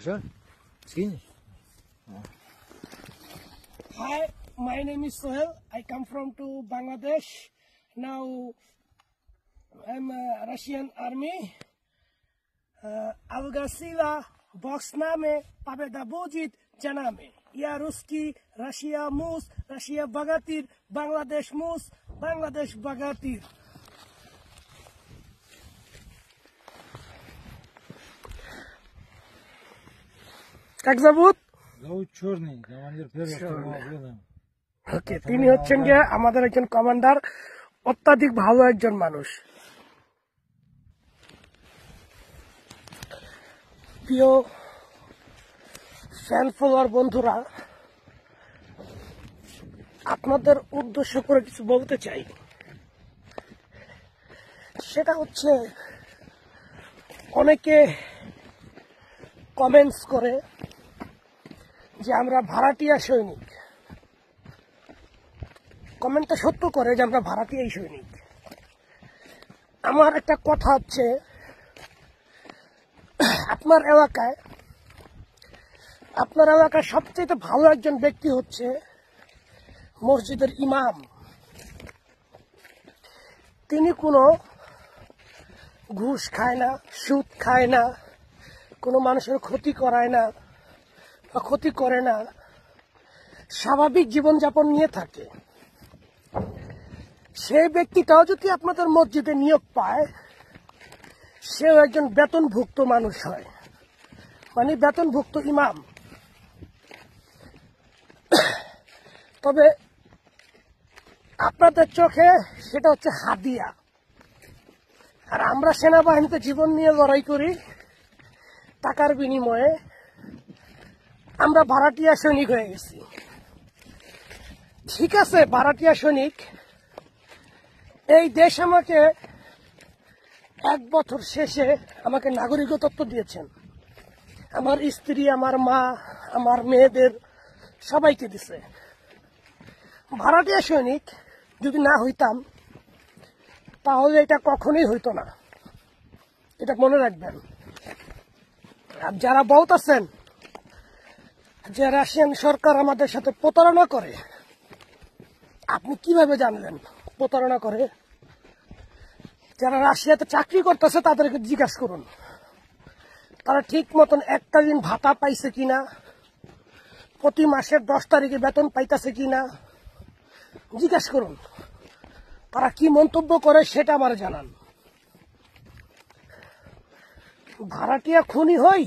Sure. Skin. Hi, my name is Sohel. I come from to Bangladesh. Now I'm a Russian army. Algasila box name Победа будет за нами. Я русский, Россия мус, Россия богатырь, Бангладеш мус, Бангладеш богатырь. Как зовут? Зовут Черный, командир первого штурмового взвода। ওকে, তিনি হচ্ছেন যে আমাদের একজন commander, অত্যাধিক ভালো একজন মানুষ। প্রিয় ফ্যান ফলোয়ার বন্ধুরা, আপনাদের উদ্দেশ্য করে কিছু বলতে চাই। সেটা হচ্ছে, অনেকে কমেন্টস করে যে আমরা ভাড়াটিয়া সৈনিক। কমেন্টটা সত্য করে যে আমরা ভাড়াটিয়াই সৈনিক। আমার একটা কথা হচ্ছে, আপনার এলাকায় সবচেয়ে ভালো একজন ব্যক্তি হচ্ছে মসজিদের ইমাম। তিনি কোনো ঘুষ খায় না, সুদ খায় না, কোনো মানুষের ক্ষতি করায় না বা ক্ষতি করে না, স্বাভাবিক জীবনযাপন নিয়ে থাকে। সেই ব্যক্তিটাও যদি আপনাদের মসজিদে নিয়োগ পায়, সেও একজন বেতনভুক্ত মানুষ হয়, মানে বেতনভুক্ত ইমাম। তবে আপনাদের চোখে সেটা হচ্ছে হাদিয়া। আর আমরা সেনাবাহিনীতে জীবন নিয়ে লড়াই করি, টাকার বিনিময়ে আমরা ভাড়াটিয়া সৈনিক হয়ে গেছি। ঠিক আছে, ভাড়াটিয়া সৈনিক, এই দেশ আমাকে 1 বছর শেষে আমাকে নাগরিকত্ব দিয়েছেন। আমার স্ত্রী, আমার মা, আমার মেয়েদের সবাইকে দিছে। ভাড়াটিয়া সৈনিক যদি না হইতাম, তাহলে এটা কখনোই হইতো না, এটা মনে রাখবেন। আর যারা বলতেছেন যে রাশিয়ান সরকার আমাদের সাথে প্রতারণা করে, আপনি কিভাবে জানলেন প্রতারণা করে? যারা রাশিয়াতে চাকরি করতেছে তাদেরকে জিজ্ঞাসা করুন, তারা ঠিক মতন একটা দিন ভাতা পাইছে কিনা, প্রতি মাসের 10 তারিখে বেতন পাইতেছে কিনা, জিজ্ঞাসা করুন। তারা কি মন্তব্য করে সেটা আমার জানান। ভাড়াটিয়া খুনি হই